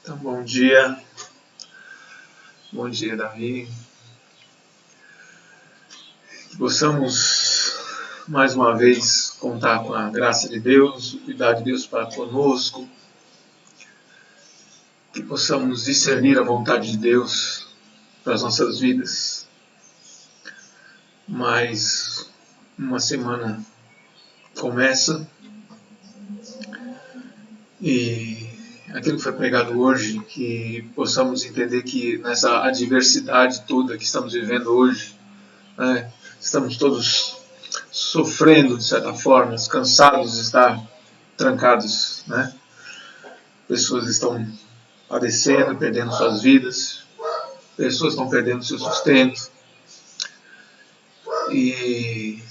Então, bom dia, Davi. Que possamos mais uma vez contar com a graça de Deus, o cuidado de Deus para conosco, que possamos discernir a vontade de Deus para as nossas vidas. Mais uma semana começa e aquilo que foi pregado hoje, que possamos entender que nessa adversidade toda que estamos vivendo hoje, estamos todos sofrendo de certa forma, cansados de estar trancados, Pessoas estão padecendo, perdendo suas vidas, pessoas estão perdendo seu sustento, e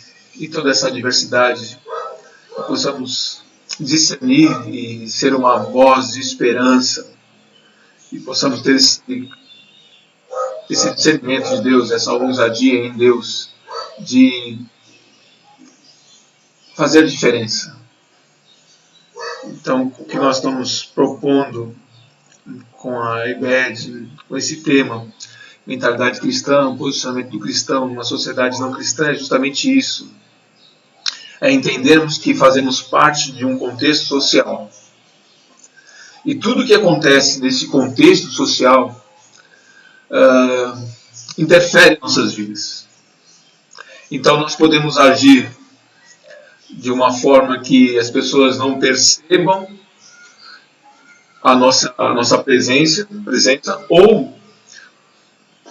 toda essa adversidade possamos discernir e ser uma voz de esperança, e possamos ter esse discernimento de Deus, essa ousadia em Deus de fazer a diferença. Então, o que nós estamos propondo com a IBED, com esse tema, mentalidade cristã, posicionamento do cristão numa sociedade não cristã, é justamente isso. É entendermos que fazemos parte de um contexto social. E tudo que acontece nesse contexto social interfere em nossas vidas. Então nós podemos agir de uma forma que as pessoas não percebam a nossa presença, ou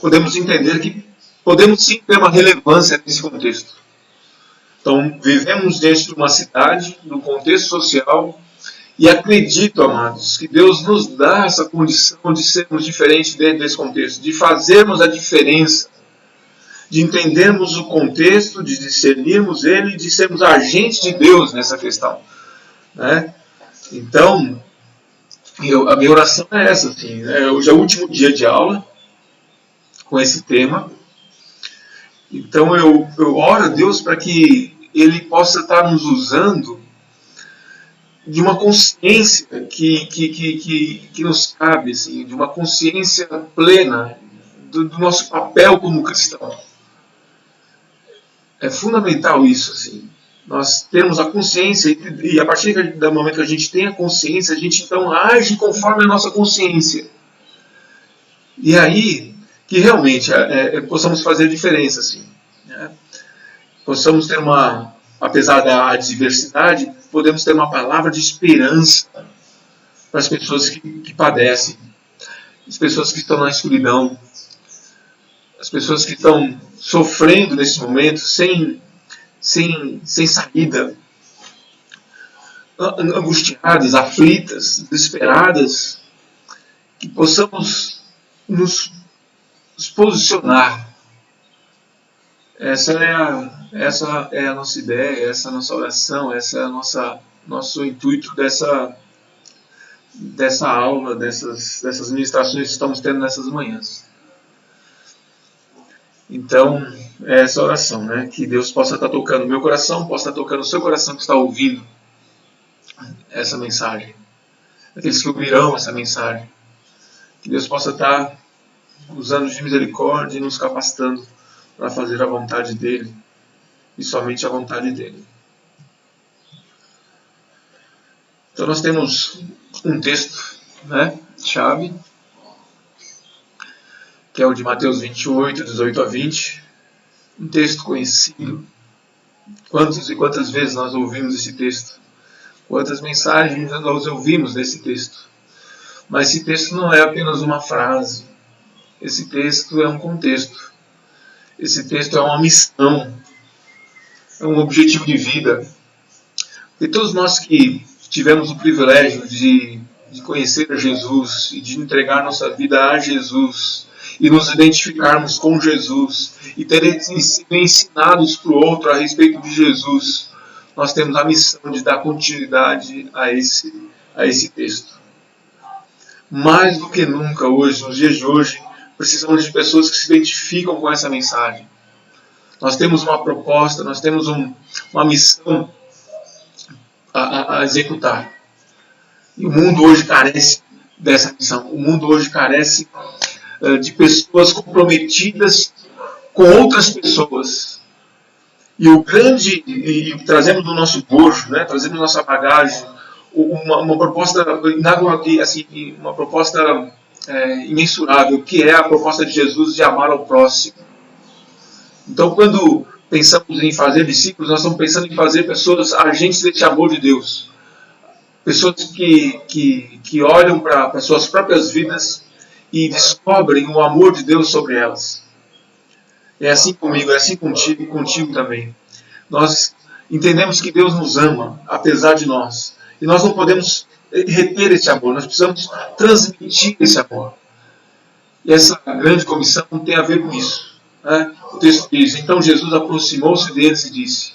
podemos entender que podemos sim ter uma relevância nesse contexto. Então, vivemos diante de uma cidade, num contexto social, e acredito, amados, que Deus nos dá essa condição de sermos diferentes dentro desse contexto, de fazermos a diferença, de entendermos o contexto, de discernirmos ele, de sermos agentes de Deus nessa questão. Então, a minha oração é essa. Assim, hoje é o último dia de aula com esse tema. Então eu oro a Deus para que Ele possa estar nos usando de uma consciência que nos cabe, assim, de uma consciência plena do nosso papel como cristão. É fundamental isso, assim. Nós temos a consciência, e a partir do momento que a gente tem a consciência, a gente então age conforme a nossa consciência. E aí que realmente possamos fazer diferença, assim, Possamos ter apesar da adversidade, podemos ter uma palavra de esperança para as pessoas que padecem, as pessoas que estão na escuridão, as pessoas que estão sofrendo nesse momento sem saída, angustiadas, aflitas, desesperadas, que possamos nos posicionar. Essa é a nossa ideia, essa é a nossa oração, essa é nosso intuito dessa aula, dessas ministrações que estamos tendo nessas manhãs. Então, é essa oração, que Deus possa estar tocando o meu coração, possa estar tocando o seu coração que está ouvindo essa mensagem, aqueles que ouvirão essa mensagem, que Deus possa estar usando de misericórdia e nos capacitando para fazer a vontade dEle, e somente a vontade dEle. Então nós temos um texto, chave, que é o de Mateus 28, 18 a 20, um texto conhecido. Quantas e quantas vezes nós ouvimos esse texto? Quantas mensagens nós ouvimos desse texto? Mas esse texto não é apenas uma frase, esse texto é um contexto. Esse texto é uma missão, é um objetivo de vida. E todos nós que tivemos o privilégio de conhecer a Jesus e de entregar nossa vida a Jesus e nos identificarmos com Jesus e terem sido ensinados para o outro a respeito de Jesus, nós temos a missão de dar continuidade a esse texto. Mais do que nunca hoje, nos dias de hoje, precisamos de pessoas que se identificam com essa mensagem. Nós temos uma proposta, nós temos uma missão a executar. E o mundo hoje carece dessa missão. O mundo hoje carece de pessoas comprometidas com outras pessoas. E o grande, e trazemos do nosso bojo, né, trazemos da nossa bagagem, uma proposta, assim, uma proposta imensurável, que é a proposta de Jesus de amar ao próximo. Então, quando pensamos em fazer discípulos, nós estamos pensando em fazer pessoas agentes desse amor de Deus. Pessoas que olham para suas próprias vidas e descobrem o amor de Deus sobre elas. É assim comigo, é assim contigo também. Nós entendemos que Deus nos ama, apesar de nós. E nós não podemos reter esse amor, nós precisamos transmitir esse amor. E essa grande comissão tem a ver com isso. Né? O texto diz: então Jesus aproximou-se deles e disse: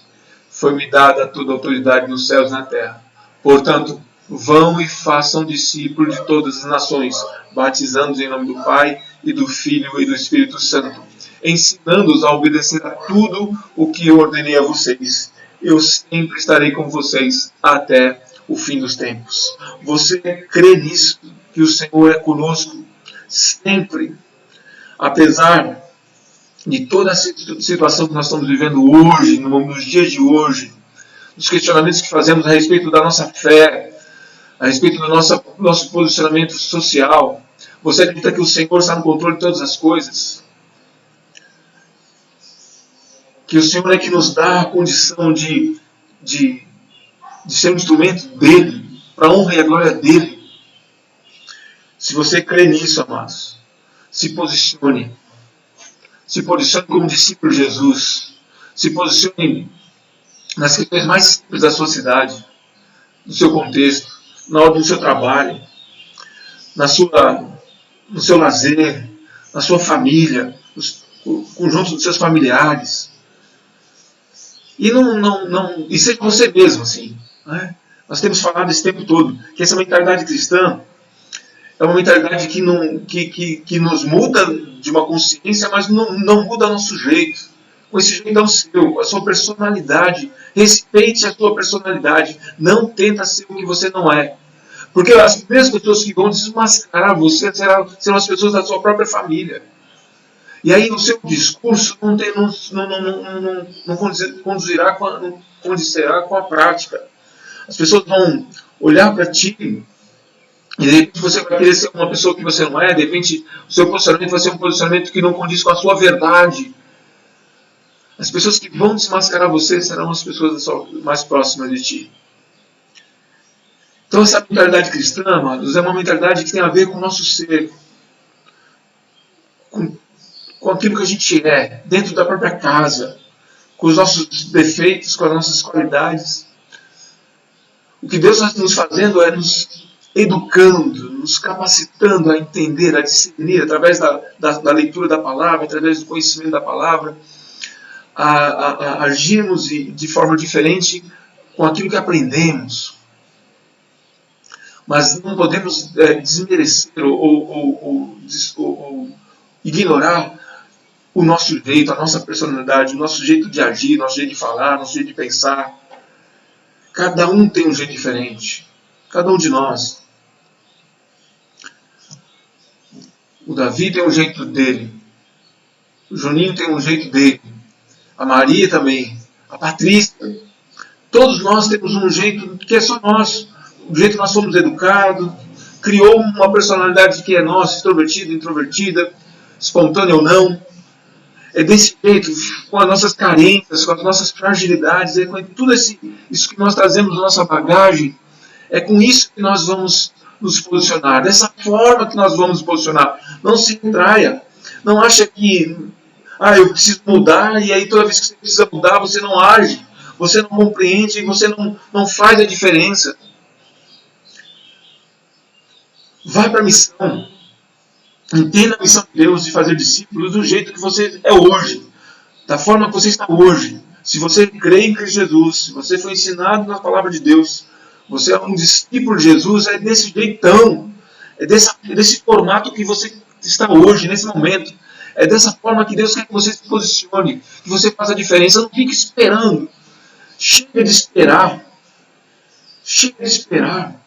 foi-me dada toda a autoridade nos céus e na terra. Portanto, vão e façam discípulos de todas as nações, batizando-os em nome do Pai, e do Filho e do Espírito Santo, ensinando-os a obedecer a tudo o que eu ordenei a vocês. Eu sempre estarei com vocês até o fim dos tempos. Você crê nisso, que o Senhor é conosco sempre, apesar de toda a situação que nós estamos vivendo hoje, nos dias de hoje, os questionamentos que fazemos a respeito da nossa fé, a respeito do nosso posicionamento social. Você acredita que o Senhor está no controle de todas as coisas? Que o Senhor é que nos dá a condição de ser um instrumento dEle, para a honra e a glória dEle. Se você crê nisso, amados, se posicione. Se posicione como discípulo de Jesus. Se posicione nas questões mais simples da sua cidade, do seu contexto, na hora do seu trabalho, no seu lazer, na sua família, no conjunto dos seus familiares. E seja você mesmo, assim. Né? Nós temos falado esse tempo todo que essa mentalidade cristã é uma mentalidade que nos muda de uma consciência, mas não muda nosso jeito. Com esse jeito é o seu, a sua personalidade. Respeite a sua personalidade. Não tenta ser o que você não é. Porque as primeiras pessoas que vão desmascarar você serão as pessoas da sua própria família. E aí o seu discurso não condizirá com a prática. As pessoas vão olhar para ti e de repente você vai querer ser uma pessoa que você não é. De repente o seu posicionamento vai ser um posicionamento que não condiz com a sua verdade. As pessoas que vão desmascarar você serão as pessoas mais próximas de ti. Então essa mentalidade cristã, amados, é uma mentalidade que tem a ver com o nosso ser. Com aquilo que a gente é, dentro da própria casa, com os nossos defeitos, com as nossas qualidades. O que Deus está nos fazendo é nos educando, nos capacitando a entender, a discernir, através da leitura da palavra, através do conhecimento da palavra, a agirmos de forma diferente com aquilo que aprendemos. Mas não podemos desmerecer ou ignorar o nosso jeito, a nossa personalidade, o nosso jeito de agir, nosso jeito de falar, nosso jeito de pensar. Cada um tem um jeito diferente. Cada um de nós. O Davi tem um jeito dele. O Juninho tem um jeito dele. A Maria também. A Patrícia. Todos nós temos um jeito que é só nosso. O jeito que nós somos educados. Criou uma personalidade que é nossa, extrovertida, introvertida, espontânea ou não. É desse jeito, com as nossas carências, com as nossas fragilidades, com tudo isso que nós trazemos na nossa bagagem, é com isso que nós vamos nos posicionar, dessa forma que nós vamos nos posicionar. Não se traia, não acha que eu preciso mudar, e aí toda vez que você precisa mudar, você não age, você não compreende, você não faz a diferença. Vai para a missão. Entenda a missão de Deus de fazer discípulos do jeito que você é hoje, da forma que você está hoje. Se você crê em Cristo Jesus, se você foi ensinado na palavra de Deus, você é um discípulo de Jesus, é desse jeitão, é desse formato que você está hoje, nesse momento. É dessa forma que Deus quer que você se posicione, que você faça a diferença. Não fique esperando. Chega de esperar. Chega de esperar.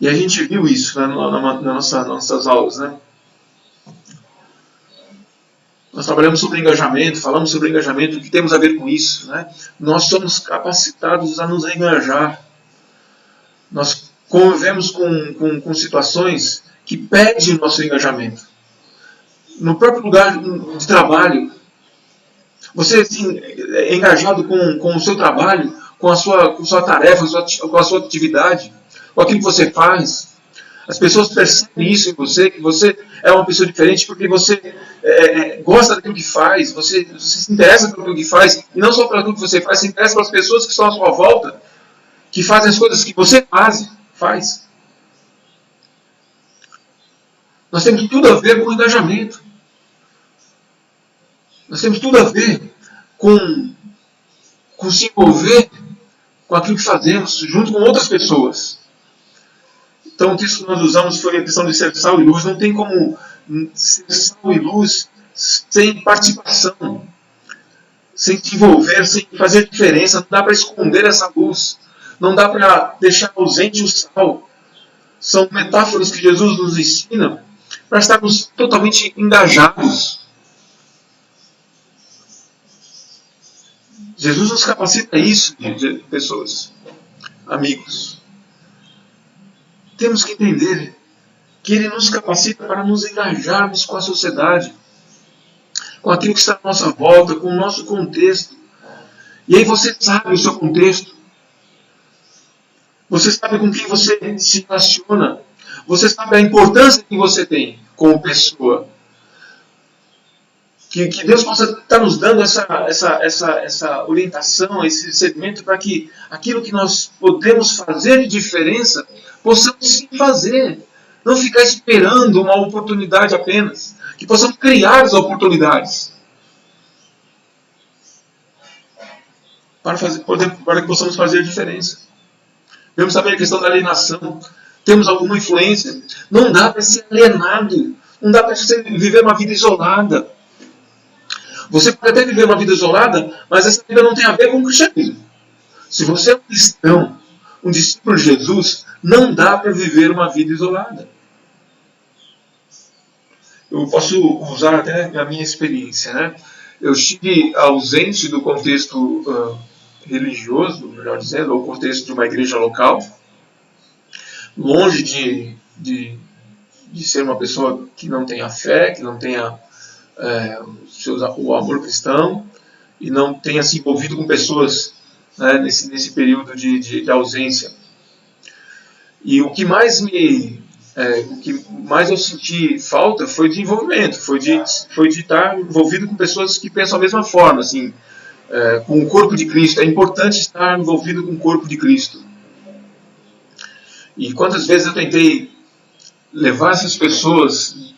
E a gente viu isso nas nossas aulas, né? Nós trabalhamos sobre engajamento, falamos sobre engajamento, o que temos a ver com isso, né? Nós somos capacitados a nos engajar. Nós convivemos com situações que pedem nosso engajamento. No próprio lugar de trabalho, você assim, é engajado com o seu trabalho, com a sua tarefa, com a sua atividade, com aquilo que você faz. As pessoas percebem isso em você, que você é uma pessoa diferente porque você gosta daquilo que faz, você se interessa pelo que faz, e não só pelo que você faz, se interessa pelas pessoas que estão à sua volta, que fazem as coisas que você faz. Nós temos tudo a ver com o engajamento. Nós temos tudo a ver com se envolver com aquilo que fazemos, junto com outras pessoas. Então o texto que nós usamos foi a questão de ser sal e luz. Não tem como ser sal e luz sem participação, sem se envolver, sem fazer diferença. Não dá para esconder essa luz. Não dá para deixar ausente o sal. São metáforas que Jesus nos ensina para estarmos totalmente engajados. Jesus nos capacita a isso, pessoas, amigos. Temos que entender que Ele nos capacita para nos engajarmos com a sociedade, com aquilo que está à nossa volta, com o nosso contexto. E aí você sabe o seu contexto. Você sabe com quem você se relaciona. Você sabe a importância que você tem como pessoa. Que Deus possa estar nos dando essa orientação, esse discernimento para que aquilo que nós podemos fazer de diferença, possamos sim fazer. Não ficar esperando uma oportunidade apenas. Que possamos criar as oportunidades. Para que possamos fazer a diferença. Vemos também a questão da alienação. Temos alguma influência. Não dá para ser alienado. Não dá para viver uma vida isolada. Você pode até viver uma vida isolada, mas essa vida não tem a ver com o cristianismo. Se você é um cristão, um discípulo de Jesus, não dá para viver uma vida isolada. Eu posso usar até a minha experiência, né? Eu estive ausente do contexto religioso, melhor dizendo, ou contexto de uma igreja local, longe de ser uma pessoa que não tenha fé, que não tenha o amor cristão e não tenha se envolvido com pessoas, né, nesse período de ausência. E o que mais eu senti falta foi de envolvimento, foi de estar envolvido com pessoas que pensam da mesma forma, assim, com o corpo de Cristo. É importante estar envolvido com o corpo de Cristo. E quantas vezes eu tentei levar essas pessoas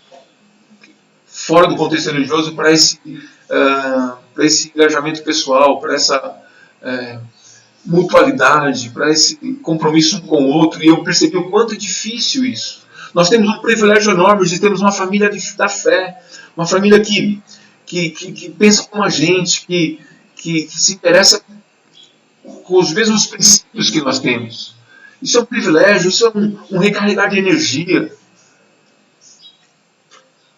fora do contexto religioso para esse engajamento pessoal, para essa mutualidade, para esse compromisso um com o outro, e eu percebi o quanto é difícil isso. Nós temos um privilégio enorme de termos uma família da fé, uma família que pensa como a gente, que se interessa com os mesmos princípios que nós temos. Isso é um privilégio, isso é um recarregar de energia.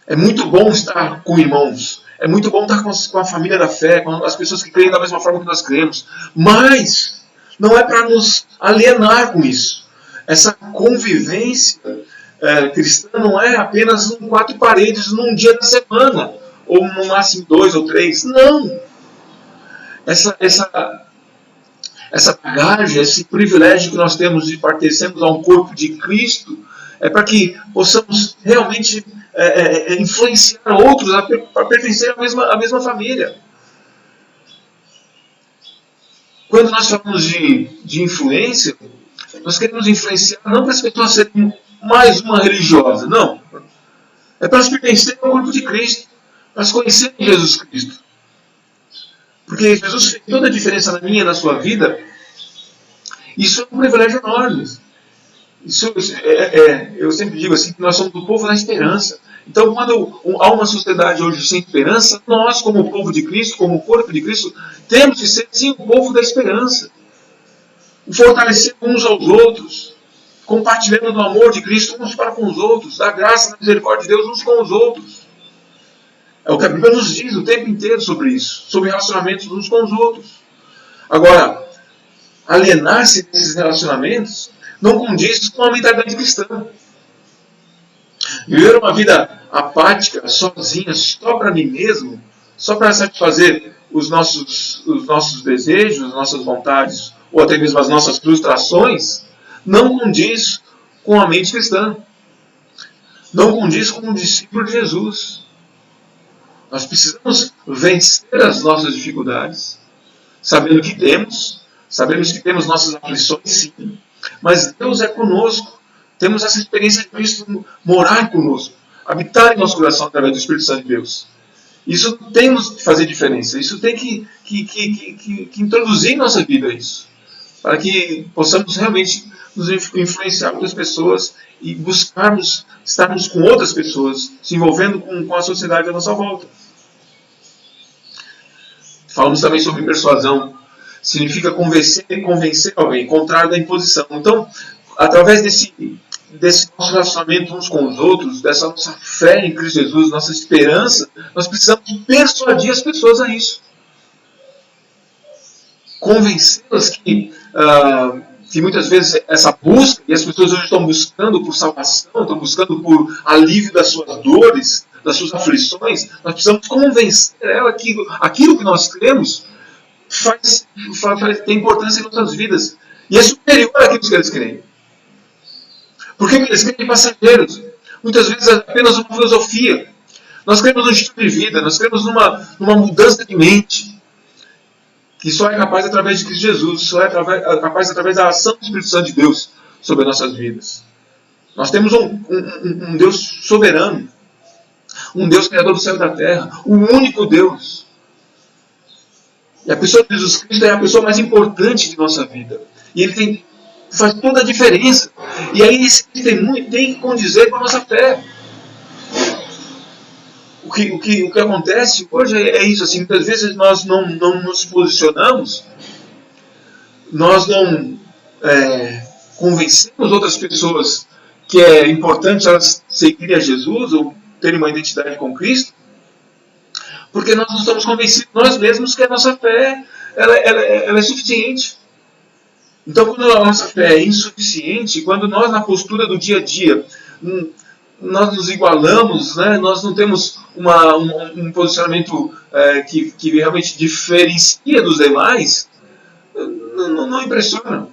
É muito bom estar com irmãos. É muito bom estar com a família da fé, com as pessoas que creem da mesma forma que nós cremos. Mas não é para nos alienar com isso. Essa convivência cristã não é apenas em 4 paredes num dia da semana, ou no máximo 2 ou 3. Não! Essa bagagem, esse privilégio que nós temos de pertencermos a um corpo de Cristo, é para que possamos realmente influenciar outros para pertencer à mesma família. Quando nós falamos de influência, nós queremos influenciar não para as pessoas serem mais uma religiosa, não. É para elas pertencerem ao corpo de Cristo, para elas conhecerem Jesus Cristo. Porque Jesus fez toda a diferença na minha e na sua vida. Isso é um privilégio enorme. Eu sempre digo assim, que nós somos o povo da esperança. Então, quando há uma sociedade hoje sem esperança, nós, como povo de Cristo, como corpo de Cristo, temos que ser, sim, o povo da esperança. Fortalecer uns aos outros. compartilhando do amor de Cristo uns para com os outros, da graça e da misericórdia de Deus uns com os outros. É o que a Bíblia nos diz o tempo inteiro sobre isso, sobre relacionamentos uns com os outros. Agora, alienar-se desses relacionamentos não condiz com a mentalidade cristã. Viver uma vida apática, sozinha, só para mim mesmo, só para satisfazer os nossos desejos, as nossas vontades, ou até mesmo as nossas frustrações, não condiz com a mente cristã. Não condiz com o discípulo de Jesus. Nós precisamos vencer as nossas dificuldades, sabendo que sabemos que temos nossas aflições, sim, mas Deus é conosco. Temos essa experiência de Cristo morar conosco, habitar em nosso coração através do Espírito Santo de Deus. Isso tem que fazer diferença, isso tem que introduzir em nossa vida isso, para que possamos realmente nos influenciar com as pessoas e buscarmos estarmos com outras pessoas, se envolvendo com a sociedade à nossa volta. Falamos também sobre persuasão. Significa convencer alguém, contrário da imposição. Então, através desse nosso relacionamento uns com os outros, dessa nossa fé em Cristo Jesus, nossa esperança, nós precisamos persuadir as pessoas a isso. Convencê-las que muitas vezes essa busca, e as pessoas hoje estão buscando por salvação, estão buscando por alívio das suas dores, das suas aflições, nós precisamos convencer ela que aquilo que nós cremos tem importância em nossas vidas. E é superior àquilo que eles creem. Porque eles creem passageiros. Muitas vezes é apenas uma filosofia. Nós cremos num estilo de vida, nós cremos numa mudança de mente, que só é capaz através de Cristo Jesus, só é capaz através da ação do Espírito Santo de Deus sobre as nossas vidas. Nós temos um Deus soberano, um Deus criador do céu e da terra, o único Deus. E a pessoa de Jesus Cristo é a pessoa mais importante de nossa vida. E ele faz toda a diferença. E aí esse testemunho tem que condizer com a nossa fé. O que acontece hoje é isso, assim, muitas vezes nós não nos posicionamos, nós não convencemos outras pessoas que é importante elas seguirem a Jesus ou terem uma identidade com Cristo, porque nós não estamos convencidos nós mesmos que a nossa fé ela é suficiente. Então, quando a nossa fé é insuficiente, quando nós na postura do dia a dia nós nos igualamos, né? Nós não temos um posicionamento que realmente diferencia dos demais, não impressiona.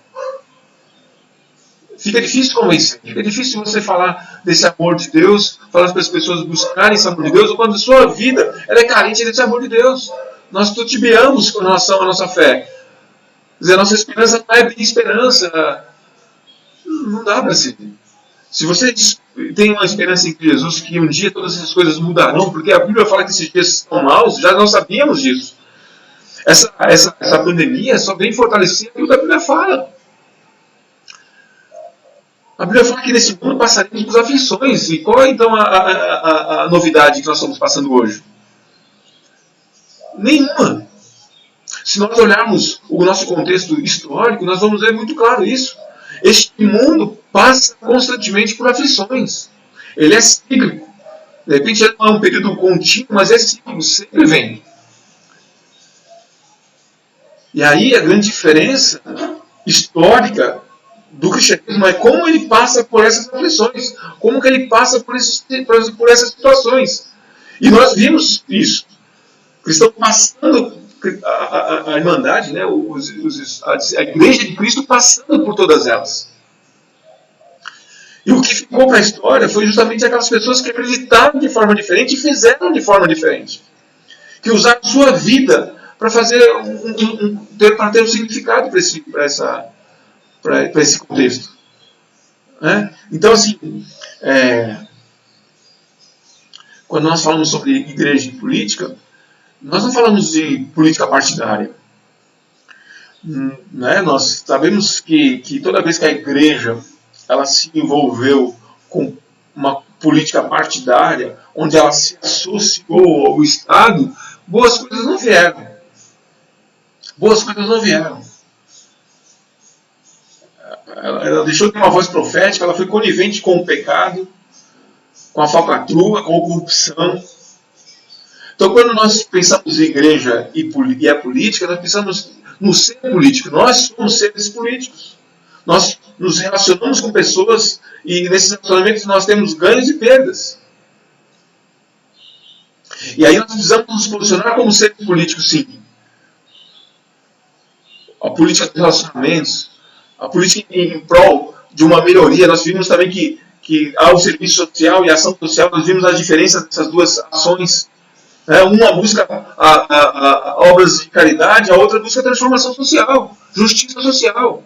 Fica difícil convencer, fica difícil você falar desse amor de Deus, falar para as pessoas buscarem esse amor de Deus, ou quando a sua vida ela é carente desse amor de Deus. Nós tutibiamos com relação à nossa fé. Quer dizer, a nossa esperança não é bem esperança. Não dá para ser. Se você tem uma esperança em Jesus que um dia todas essas coisas mudarão, porque a Bíblia fala que esses dias estão maus, já nós sabíamos disso. Essa pandemia só vem fortalecer aquilo que a Bíblia fala. A Bíblia fala que nesse mundo passaremos por aflições. E qual é então a novidade que nós estamos passando hoje? Nenhuma. Se nós olharmos o nosso contexto histórico, nós vamos ver muito claro isso. Este mundo passa constantemente por aflições. Ele é cíclico. De repente não é um período contínuo, mas é cíclico, sempre vem. E aí a grande diferença histórica do cristianismo é como ele passa por essas aflições, como que ele passa por essas situações. E nós vimos isso. Cristãos passando, a Irmandade, né, a Igreja de Cristo passando por todas elas. E o que ficou para a história foi justamente aquelas pessoas que acreditaram de forma diferente e fizeram de forma diferente. Que usaram sua vida para ter um significado para esse contexto. Então, assim, quando nós falamos sobre igreja e política, nós não falamos de política partidária. Nós sabemos que toda vez que a igreja ela se envolveu com uma política partidária, onde ela se associou ao Estado, boas coisas não vieram. Boas coisas não vieram. Ela deixou de ter uma voz profética, ela foi conivente com o pecado, com a falcatrua, com a corrupção. Então, quando nós pensamos em igreja e a política, nós pensamos no ser político. Nós somos seres políticos. Nós nos relacionamos com pessoas e nesses relacionamentos nós temos ganhos e perdas. E aí nós precisamos nos posicionar como seres políticos, sim. A política dos relacionamentos, a política em prol de uma melhoria. Nós vimos também que ao serviço social e a ação social, nós vimos a diferença dessas duas ações. Uma busca obras de caridade, a outra busca transformação social, justiça social.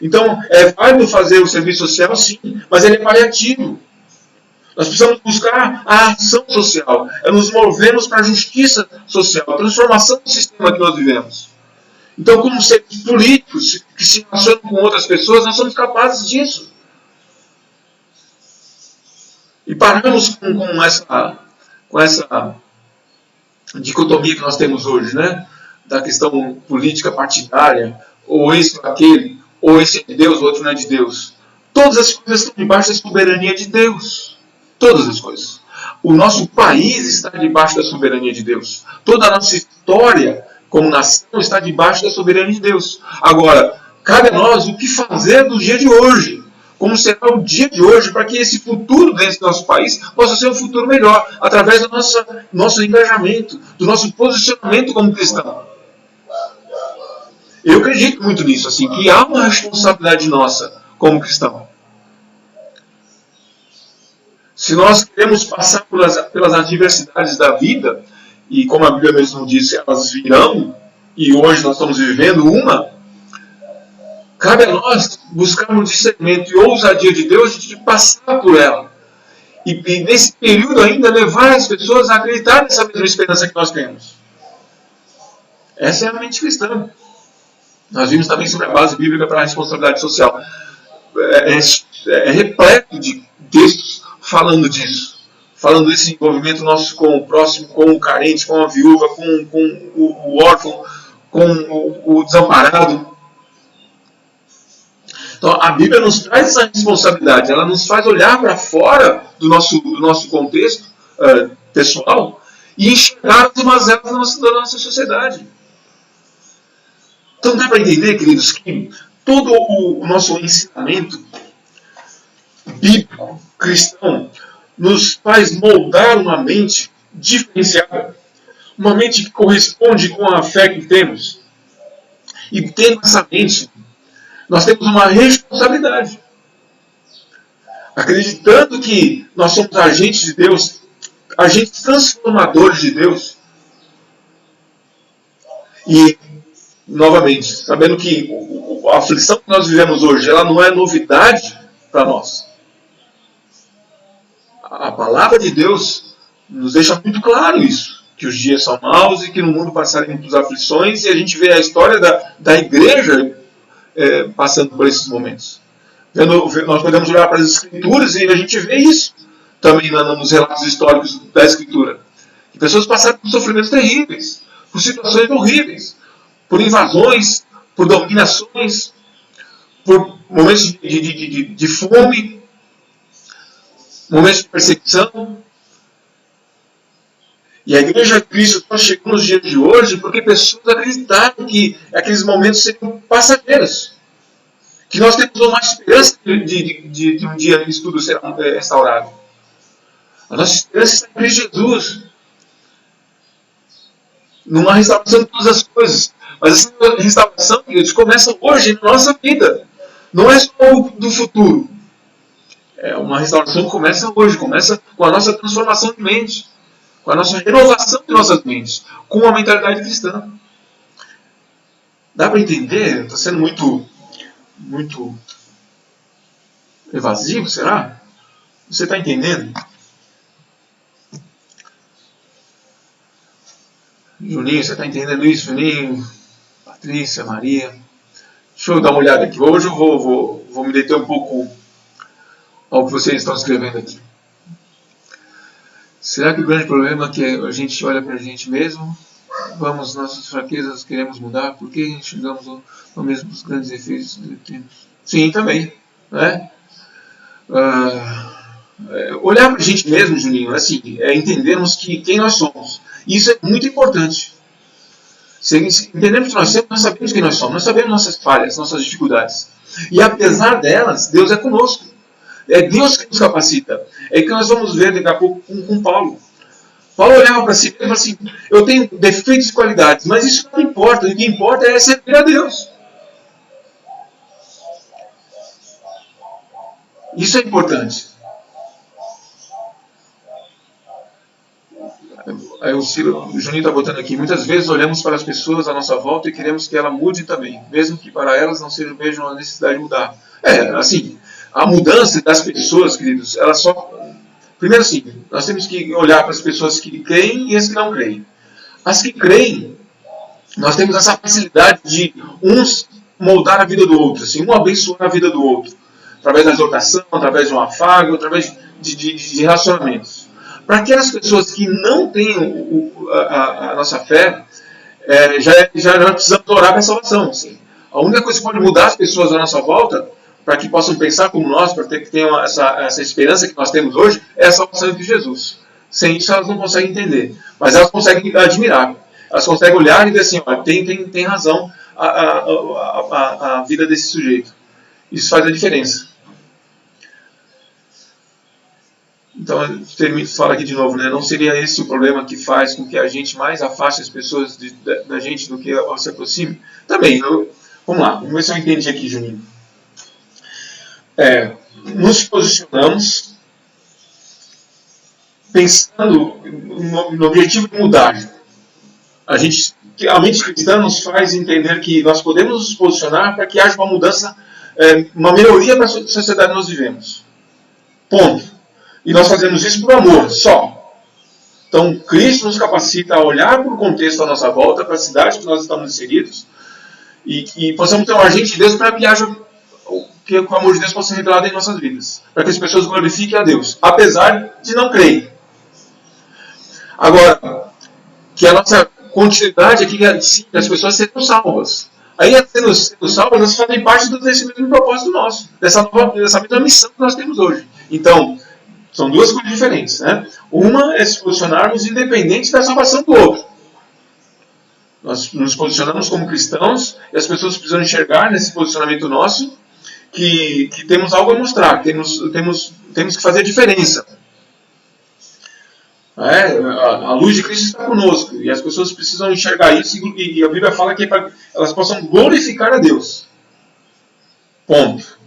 Então, é válido fazer o serviço social, sim, mas ele é paliativo. Nós precisamos buscar a ação social, nos movermos para a justiça social, a transformação do sistema que nós vivemos. Então, como seres políticos que se relacionam com outras pessoas, nós somos capazes disso. E paramos com essa dicotomia que nós temos hoje, né? Da questão política partidária, ou esse ou aquele, ou esse é de Deus, o outro não é de Deus. Todas as coisas estão debaixo da soberania de Deus. Todas as coisas. O nosso país está debaixo da soberania de Deus. Toda a nossa história como nação está debaixo da soberania de Deus. Agora, cabe a nós o que fazer do dia de hoje. Como será o dia de hoje para que esse futuro dentro do nosso país possa ser um futuro melhor, através do nosso engajamento, do nosso posicionamento como cristão. Eu acredito muito nisso, assim, que há uma responsabilidade nossa como cristão. Se nós queremos passar pelas adversidades da vida, e como a Bíblia mesmo disse, elas virão, e hoje nós estamos vivendo uma, cabe a nós buscarmos discernimento e ousadia de Deus de passar por ela. E nesse período ainda levar as pessoas a acreditar nessa mesma esperança que nós temos. Essa é a mente cristã. Nós vimos também sobre a base bíblica para a responsabilidade social. É repleto de textos falando disso. Falando desse envolvimento nosso com o próximo, com o carente, com a viúva, com o órfão, com o desamparado. Então, a Bíblia nos traz essa responsabilidade. Ela nos faz olhar para fora do nosso contexto pessoal e enxergar as mazelas da nossa sociedade. Então, dá para entender, queridos, que todo o nosso ensinamento bíblico, cristão, nos faz moldar uma mente diferenciada, uma mente que corresponde com a fé que temos. E tendo essa mente, nós temos uma responsabilidade. Acreditando que nós somos agentes de Deus, agentes transformadores de Deus. E, novamente, sabendo que a aflição que nós vivemos hoje, ela não é novidade para nós. A palavra de Deus nos deixa muito claro isso. Que os dias são maus e que no mundo passaremos por aflições. E a gente vê a história da igreja passando por esses momentos. Nós podemos olhar para as Escrituras e a gente vê isso também nos relatos históricos da Escritura. Que pessoas passaram por sofrimentos terríveis, por situações horríveis, por invasões, por dominações, por momentos de fome, momentos de perseguição. E a Igreja de Cristo só chegou nos dias de hoje porque pessoas acreditaram que aqueles momentos seriam passageiros. Que nós temos uma esperança de um dia isso tudo será restaurado. A nossa esperança está em Cristo Jesus. Numa restauração de todas as coisas. Mas essa restauração, queridos, começa hoje na nossa vida. Não é só do futuro. É uma restauração que começa hoje. Começa com a nossa transformação de mente. Com a nossa renovação de nossas mentes, com a mentalidade cristã. Dá para entender? Está sendo muito evasivo, será? Você está entendendo? Juninho, você está entendendo isso? Juninho, Patrícia, Maria. Deixa eu dar uma olhada aqui. Hoje eu vou me deter um pouco ao que vocês estão escrevendo aqui. Será que o grande problema é que a gente olha para a gente mesmo? Nossas fraquezas queremos mudar? Por que enxergamos os mesmos grandes efeitos que temos? Sim, também. Né? Olhar para a gente mesmo, Juninho, assim, entendermos quem nós somos. Isso é muito importante. Se entendemos que nós sabemos quem nós somos, nós sabemos nossas falhas, nossas dificuldades. E apesar delas, Deus é conosco. É Deus que nos capacita. É que nós vamos ver daqui a pouco com Paulo. Paulo olhava para si e falava assim, eu tenho defeitos e qualidades, mas isso não importa. O que importa é servir a Deus. Isso é importante. Aí o Juninho está botando aqui, muitas vezes olhamos para as pessoas à nossa volta e queremos que ela mude também, mesmo que para elas não vejam a necessidade de mudar. Assim, a mudança das pessoas, queridos, ela só... Primeiro assim, nós temos que olhar para as pessoas que creem e as que não creem. As que creem, nós temos essa facilidade de uns moldar a vida do outro, assim, um abençoar a vida do outro, através da exortação, através de um afago, através de relacionamentos. Para aquelas pessoas que não têm a nossa fé, já não precisamos orar para a salvação. Assim. A única coisa que pode mudar as pessoas à nossa volta, para que possam pensar como nós, para que tenham essa esperança que nós temos hoje, é a salvação de Jesus. Sem isso elas não conseguem entender. Mas elas conseguem admirar. Elas conseguem olhar e dizer assim, ó, tem razão a vida desse sujeito. Isso faz a diferença. Então, fala aqui de novo, né? Não seria esse o problema que faz com que a gente mais afaste as pessoas da gente do que se aproxime? Também, vamos lá, vamos ver se eu entendi aqui, Juninho. Nos posicionamos pensando no objetivo de mudar. A mente cristã nos faz entender que nós podemos nos posicionar para que haja uma mudança, uma melhoria para a sociedade que nós vivemos. Ponto. E nós fazemos isso por amor, só. Então, Cristo nos capacita a olhar para o contexto à nossa volta, para a cidade que nós estamos inseridos, e possamos ter um agente de Deus para que haja, que o amor de Deus possa ser revelado em nossas vidas. Para que as pessoas glorifiquem a Deus, apesar de não crerem. Agora, que a nossa continuidade aqui é que as pessoas sejam salvas. Aí, sendo salvas, elas fazem parte desse mesmo propósito nosso, dessa mesma missão que nós temos hoje. Então, são duas coisas diferentes. Né? Uma é se posicionarmos independente da salvação do outro. Nós nos posicionamos como cristãos e as pessoas precisam enxergar nesse posicionamento nosso que temos algo a mostrar, temos que fazer a diferença. A luz de Cristo está conosco e as pessoas precisam enxergar isso e a Bíblia fala que é para que elas possam glorificar a Deus. Ponto.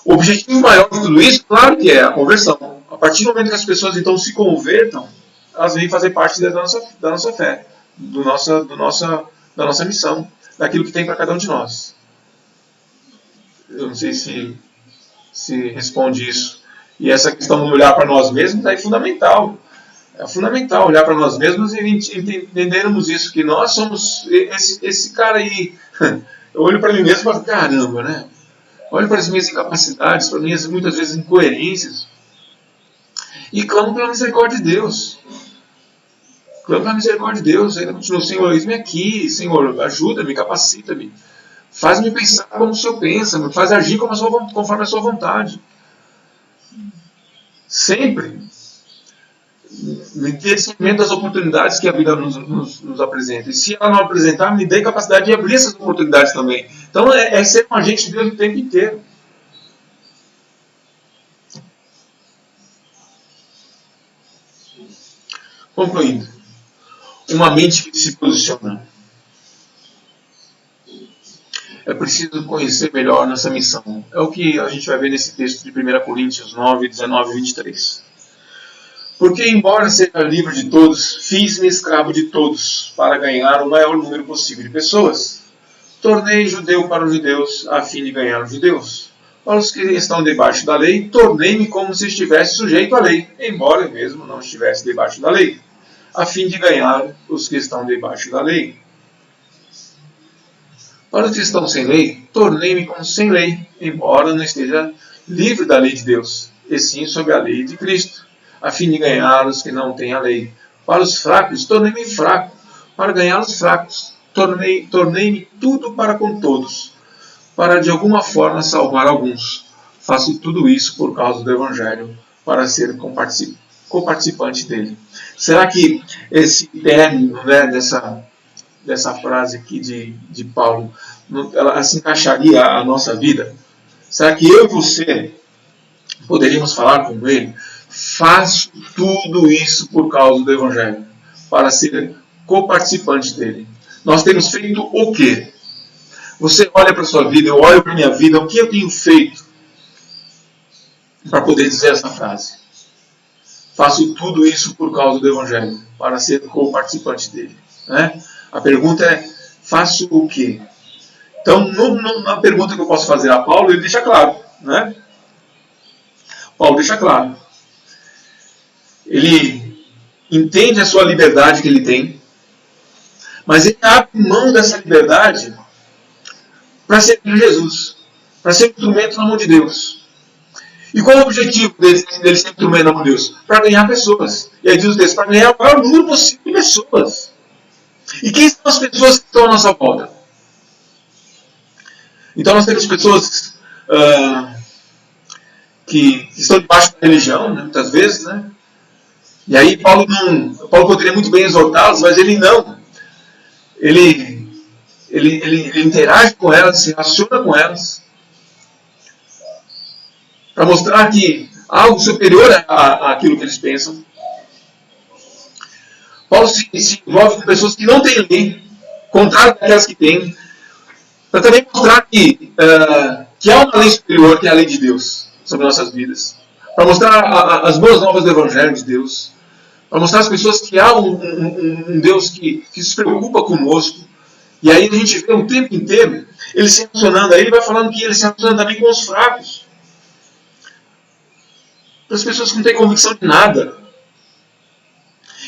O objetivo maior de tudo isso, claro que é a conversão. A partir do momento que as pessoas então se convertam, elas vêm fazer parte da nossa fé, da nossa missão, daquilo que tem para cada um de nós. Eu não sei se responde isso. E essa questão de olhar para nós mesmos é fundamental. É fundamental olhar para nós mesmos e entendermos isso, que nós somos esse cara aí. Eu olho para mim mesmo e falo, caramba, né? Olho para as minhas incapacidades, para as minhas, muitas vezes, incoerências. E clamo pela misericórdia de Deus. Clamo pela misericórdia de Deus. Ainda continuo, Senhor, eis-me aqui. Senhor, ajuda-me, capacita-me. Faz-me pensar como o Senhor pensa. Me faz agir conforme a sua vontade. Sempre. Me dê discernimento das oportunidades que a vida nos apresenta. E se ela não apresentar, me dê capacidade de abrir essas oportunidades também. Então é ser um agente de Deus o tempo inteiro. Concluindo. Uma mente que se posiciona. É preciso conhecer melhor nossa missão. É o que a gente vai ver nesse texto de 1 Coríntios 9, 19 e 23. Porque, embora seja livre de todos, fiz-me escravo de todos, para ganhar o maior número possível de pessoas. Tornei judeu para os judeus, a fim de ganhar os judeus. Para os que estão debaixo da lei, tornei-me como se estivesse sujeito à lei, embora eu mesmo não estivesse debaixo da lei, a fim de ganhar os que estão debaixo da lei. Para os que estão sem lei, tornei-me como sem lei, embora não esteja livre da lei de Deus, e sim sob a lei de Cristo, a fim de ganhar os que não têm a lei. Para os fracos, tornei-me fraco, para ganhar os fracos. Tornei-me tudo para com todos, para de alguma forma salvar alguns. Faço tudo isso por causa do Evangelho, para ser coparticipante dele. Será que esse término, né, dessa frase aqui de Paulo, ela se encaixaria à nossa vida? Será que eu e você poderíamos falar com ele? Faço tudo isso por causa do Evangelho, para ser coparticipante dele. Nós temos feito o quê? Você olha para a sua vida, eu olho para a minha vida, o que eu tenho feito para poder dizer essa frase? Faço tudo isso por causa do Evangelho, para ser coparticipante dele. Né? A pergunta é, faço o quê? Então, na pergunta que eu posso fazer a Paulo, ele deixa claro. Né? Paulo deixa claro. Ele entende a sua liberdade que ele tem, mas ele abre mão dessa liberdade para servir Jesus, para ser instrumento na mão de Deus. E qual é o objetivo dele ser instrumento na mão de Deus? Para ganhar pessoas. E aí diz o texto, para ganhar o maior número possível de pessoas. E quem são as pessoas que estão à nossa volta? Então nós temos pessoas que estão debaixo da religião, né, muitas vezes, né? E aí Paulo poderia muito bem exortá-los, mas ele não. Ele interage com elas, se relaciona com elas, para mostrar que há algo superior àquilo que eles pensam. Paulo se envolve com pessoas que não têm lei, contrário daquelas que têm, para também mostrar que há uma lei superior, que é a lei de Deus sobre nossas vidas. Para mostrar as boas novas do Evangelho de Deus. Para mostrar às pessoas que há um Deus que se preocupa conosco. E aí a gente vê o tempo inteiro ele se relacionando. Aí ele vai falando que ele se relaciona também com os fracos. Para as pessoas que não têm convicção de nada.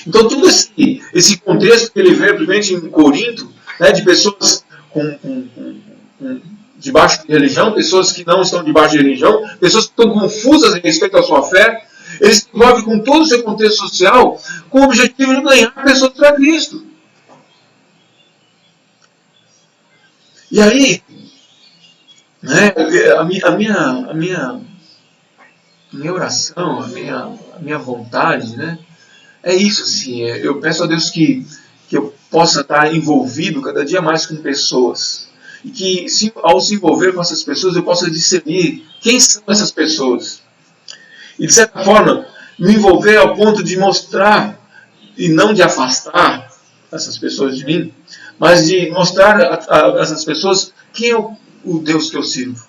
Então todo esse contexto que ele vê, principalmente em Corinto, né, de pessoas debaixo de religião, pessoas que não estão debaixo de religião, pessoas que estão confusas em respeito à sua fé, ele se envolve com todo o seu contexto social com o objetivo de ganhar pessoas para Cristo. E aí, né, a minha oração, a minha vontade, né, é isso, assim, eu peço a Deus que eu possa estar envolvido cada dia mais com pessoas. E que, ao se envolver com essas pessoas, eu possa discernir quem são essas pessoas. E, de certa forma, me envolver ao ponto de mostrar, e não de afastar essas pessoas de mim, mas de mostrar a essas pessoas quem é o Deus que eu sirvo.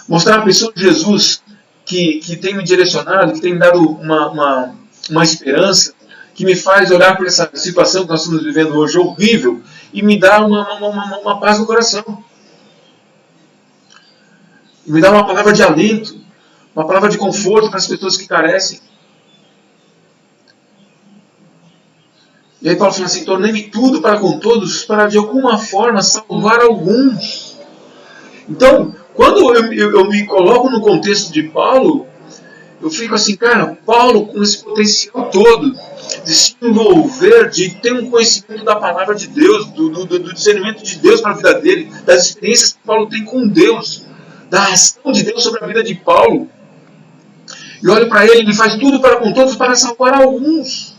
Mostrar a pessoa de Jesus que tem me direcionado, que tem me dado uma esperança, que me faz olhar para essa situação que nós estamos vivendo hoje horrível e me dá uma paz no coração. E me dá uma palavra de alento, uma palavra de conforto para as pessoas que carecem. E aí Paulo fala assim, tornei-me tudo para com todos, para de alguma forma salvar alguns. Então, quando eu me coloco no contexto de Paulo, eu fico assim, cara, Paulo com esse potencial todo, de se envolver, de ter um conhecimento da palavra de Deus, do discernimento de Deus para a vida dele, das experiências que Paulo tem com Deus, da ação de Deus sobre a vida de Paulo. E olho para ele faz tudo para com todos para salvar alguns.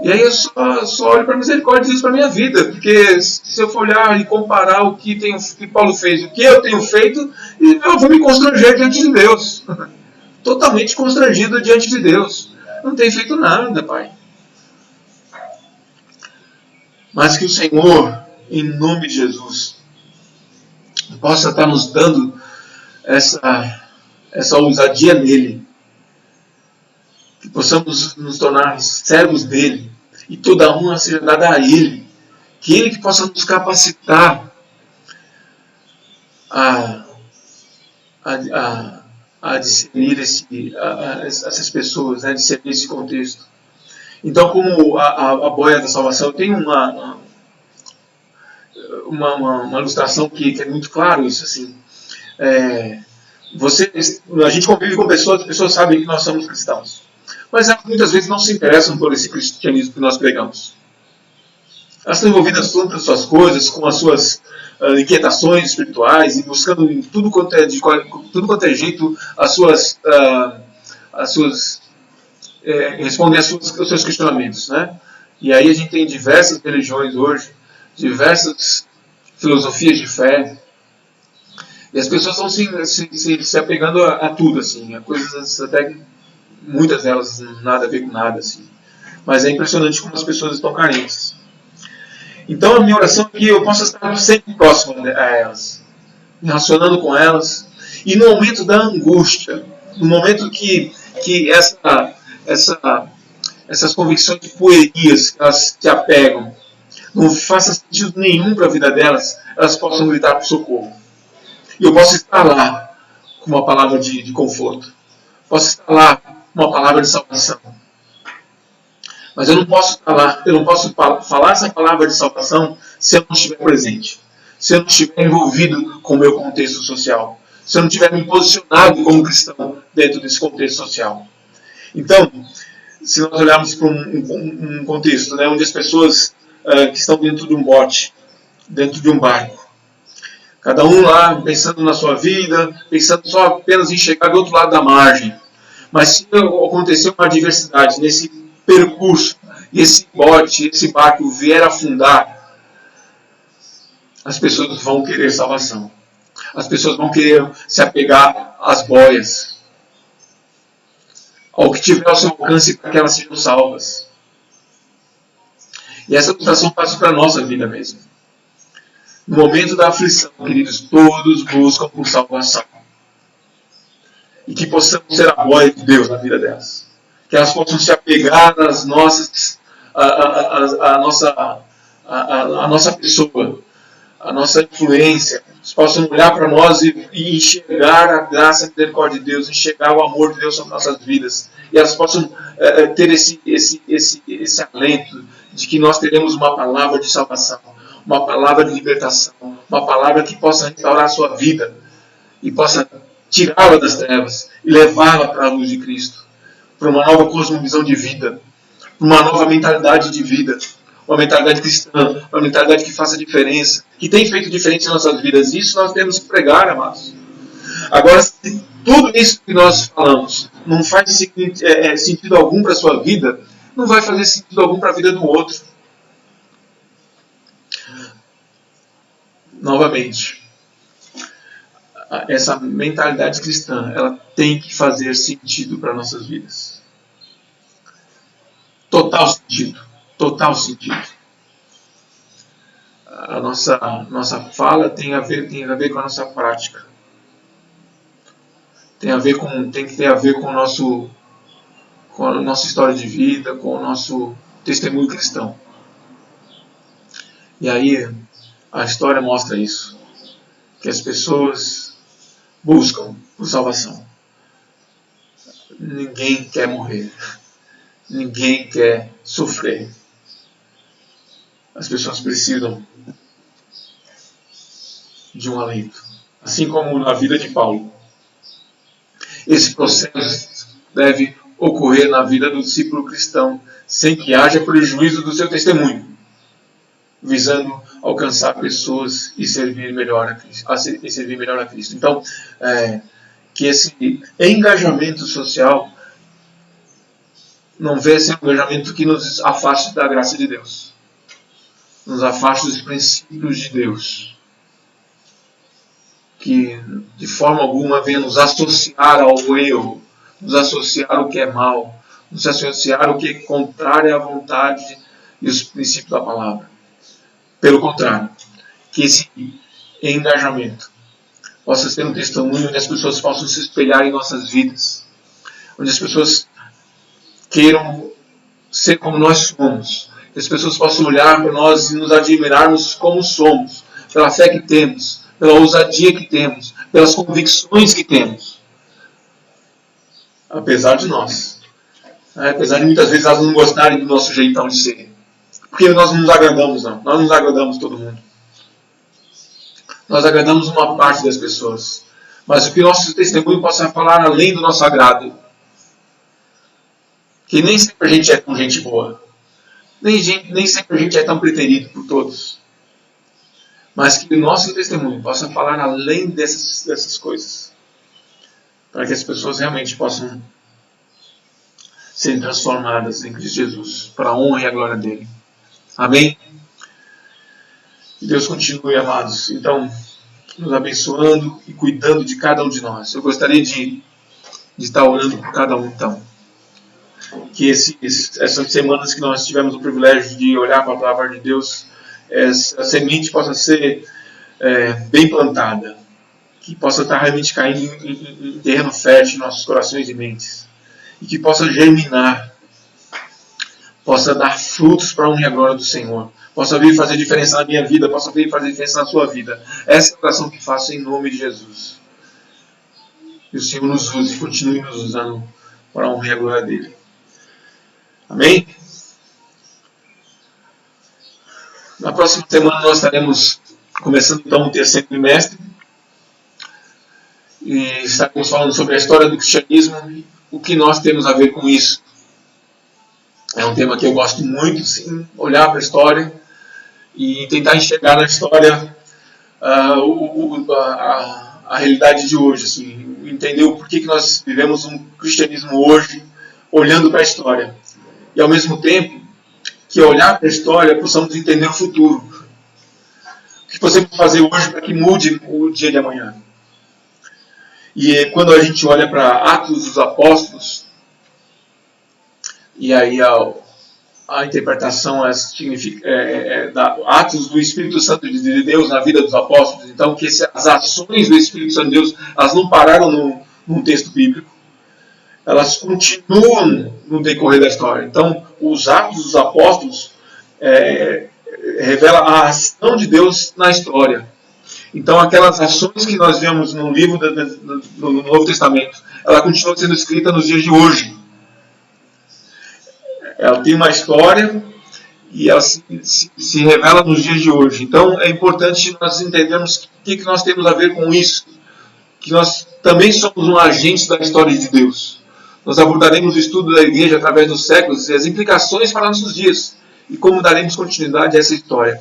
E aí eu só olho para a misericórdia de Deus para a minha vida, porque se eu for olhar e comparar o que Paulo fez, o que eu tenho feito, eu vou me constranger diante de Deus. Totalmente constrangido diante de Deus. Não tenho feito nada, Pai. Mas que o Senhor, em nome de Jesus, possa estar nos dando essa ousadia nele. Que possamos nos tornar servos dele. E toda a honra seja dada a ele. Que ele que possa nos capacitar a discernir essas pessoas, né, discernir esse contexto. Então, como a boia da salvação, tem uma ilustração que é muito claro isso, assim. A gente convive com pessoas, as pessoas sabem que nós somos cristãos. Mas elas muitas vezes não se interessam por esse cristianismo que nós pregamos. Elas estão envolvidas com as suas coisas, com as suas inquietações espirituais e buscando em tudo quanto é jeito responder aos seus questionamentos, né? E aí a gente tem diversas religiões hoje, diversas filosofias de fé, e as pessoas estão se apegando a tudo, assim, a coisas até muitas delas nada a ver com nada, assim. Mas é impressionante como as pessoas estão carentes. Então a minha oração é que eu possa estar sempre próximo a elas, me relacionando com elas, e no momento da angústia, no momento que essas convicções puerias que elas se apegam, não faça sentido nenhum para a vida delas, elas possam gritar por socorro. E eu posso estar lá com uma palavra de conforto. Posso estar lá com uma palavra de salvação. Mas eu não posso estar lá, eu não posso falar essa palavra de salvação se eu não estiver presente. Se eu não estiver envolvido com o meu contexto social. Se eu não estiver me posicionado como cristão dentro desse contexto social. Então, se nós olharmos para um contexto, né, onde as pessoas que estão dentro de um bote, dentro de um barco, cada um lá pensando na sua vida, pensando só apenas em chegar do outro lado da margem. Mas se acontecer uma adversidade nesse percurso, e esse bote, esse barco vier afundar, as pessoas vão querer salvação. As pessoas vão querer se apegar às boias, ao que tiver ao seu alcance para que elas sejam salvas. E essa ilustração passa para a nossa vida mesmo. No momento da aflição, queridos, todos buscam por salvação. E que possamos ser a boia de Deus na vida delas. Que elas possam se apegar às nossas, a nossa pessoa, a nossa influência. Eles possam olhar para nós e enxergar a graça e a misericórdia de Deus, enxergar o amor de Deus sobre nossas vidas. E elas possam ter esse alento de que nós teremos uma palavra de salvação, uma palavra de libertação, uma palavra que possa restaurar a sua vida e possa tirá-la das trevas e levá-la para a luz de Cristo, para uma nova cosmovisão de vida, para uma nova mentalidade de vida, uma mentalidade cristã, uma mentalidade que faça diferença, que tem feito diferença em nossas vidas. Isso nós temos que pregar, amados. Agora, se tudo isso que nós falamos não faz sentido algum para a sua vida, não vai fazer sentido algum para a vida do outro. Novamente, essa mentalidade cristã, ela tem que fazer sentido para nossas vidas. Total sentido. Total sentido. A nossa fala tem a ver com a nossa prática. Tem que ter a ver com a nossa história de vida, com o nosso testemunho cristão. E aí, a história mostra isso. Que as pessoas buscam por salvação. Ninguém quer morrer. Ninguém quer sofrer. As pessoas precisam de um alento. Assim como na vida de Paulo. Esse processo deve ocorrer na vida do discípulo cristão, sem que haja prejuízo do seu testemunho, visando alcançar pessoas e servir melhor a Cristo. Então, que esse engajamento social não venha ser um engajamento que nos afaste da graça de Deus, nos afaste dos princípios de Deus, que de forma alguma venha nos associar ao erro, nos associar ao que é mal, nos associar ao que é contrário à vontade e os princípios da palavra. Pelo contrário, que esse engajamento possa ser um testemunho onde as pessoas possam se espelhar em nossas vidas, onde as pessoas queiram ser como nós somos, que as pessoas possam olhar para nós e nos admirarmos como somos, pela fé que temos, pela ousadia que temos, pelas convicções que temos, apesar de nós, apesar de muitas vezes elas não gostarem do nosso jeitão de ser. Porque nós não nos agradamos, não. Nós não nos agradamos todo mundo. Nós agradamos uma parte das pessoas. Mas o que nosso testemunho possa falar além do nosso agrado. Que nem sempre a gente é com gente boa. Nem sempre a gente é tão preterido por todos. Mas que o nosso testemunho possa falar além dessas coisas. Para que as pessoas realmente possam ser transformadas em Cristo Jesus. Para a honra e a glória dele. Amém? Que Deus continue, amados. Então, nos abençoando e cuidando de cada um de nós. Eu gostaria de estar orando por cada um, então. Que essas semanas que nós tivemos o privilégio de olhar para a palavra de Deus, essa semente possa ser bem plantada. Que possa estar realmente caindo em terreno fértil em nossos corações e mentes. E que possa germinar. Possa dar frutos para a honra e a glória do Senhor. Possa vir fazer diferença na minha vida, possa vir fazer diferença na sua vida. Essa é a oração que faço em nome de Jesus. Que o Senhor nos use e continue nos usando para a honra e a glória dele. Amém? Na próxima semana nós estaremos começando então o terceiro trimestre. E estaremos falando sobre a história do cristianismo e o que nós temos a ver com isso. É um tema que eu gosto muito, sim, olhar para a história e tentar enxergar na história a realidade de hoje, assim, entender o porquê que nós vivemos um cristianismo hoje, olhando para a história. E ao mesmo tempo, que olhar para a história, possamos entender o futuro. O que podemos fazer hoje para que mude o dia de amanhã. E quando a gente olha para Atos dos Apóstolos, e aí a interpretação da Atos do Espírito Santo de Deus na vida dos apóstolos. Então, que as ações do Espírito Santo de Deus, elas não pararam num texto bíblico. Elas continuam no decorrer da história. Então, os Atos dos Apóstolos revelam a ação de Deus na história. Então, aquelas ações que nós vemos no livro do Novo Testamento, ela continua sendo escrita nos dias de hoje. Ela tem uma história e ela se revela nos dias de hoje. Então é importante nós entendermos o que nós temos a ver com isso. Que nós também somos um agente da história de Deus. Nós abordaremos o estudo da igreja através dos séculos e as implicações para nossos dias. E como daremos continuidade a essa história.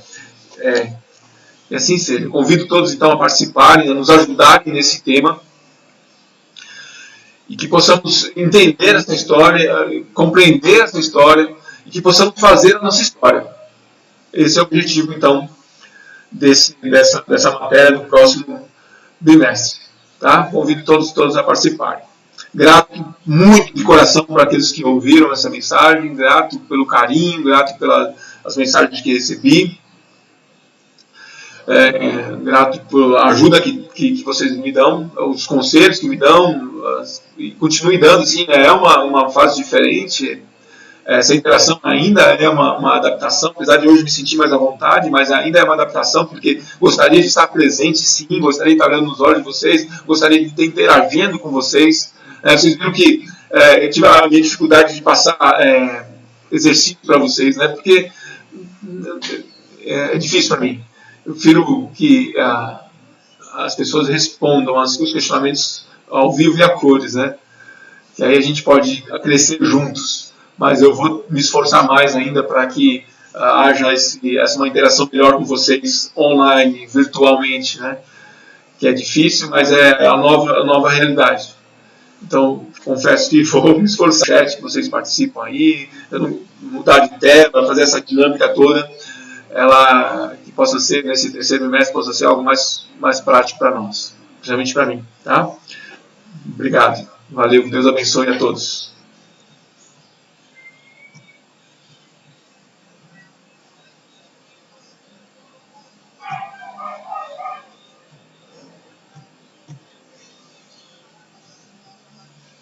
E assim seja. Convido todos então a participarem, a nos ajudarem nesse tema. E que possamos entender essa história, compreender essa história, e que possamos fazer a nossa história. Esse é o objetivo, então, dessa matéria do próximo bimestre. Tá? Convido todos a participarem. Grato muito de coração para aqueles que ouviram essa mensagem, grato pelo carinho, grato pelas mensagens que recebi. Grato pela ajuda que vocês me dão, os conselhos que me dão, e continuem dando, sim, é uma fase diferente. Essa interação ainda é uma adaptação, apesar de hoje me sentir mais à vontade, mas ainda é uma adaptação, porque gostaria de estar presente, sim, gostaria de estar olhando nos olhos de vocês, gostaria de estar interagindo com vocês. Vocês viram que eu tive a minha dificuldade de passar exercício para vocês, né, porque é difícil para mim. Eu prefiro que as pessoas respondam os questionamentos ao vivo e a cores, né? Que aí a gente pode crescer juntos. Mas eu vou me esforçar mais ainda para que haja uma interação melhor com vocês online, virtualmente, né? Que é difícil, mas é a nova realidade. Então, confesso que vou me esforçar no chat, que vocês participam aí, eu não mudar de tela, fazer essa dinâmica toda, que possa ser, nesse terceiro bimestre, possa ser algo mais prático para nós, principalmente para mim, tá? Obrigado. Valeu. Deus abençoe a todos.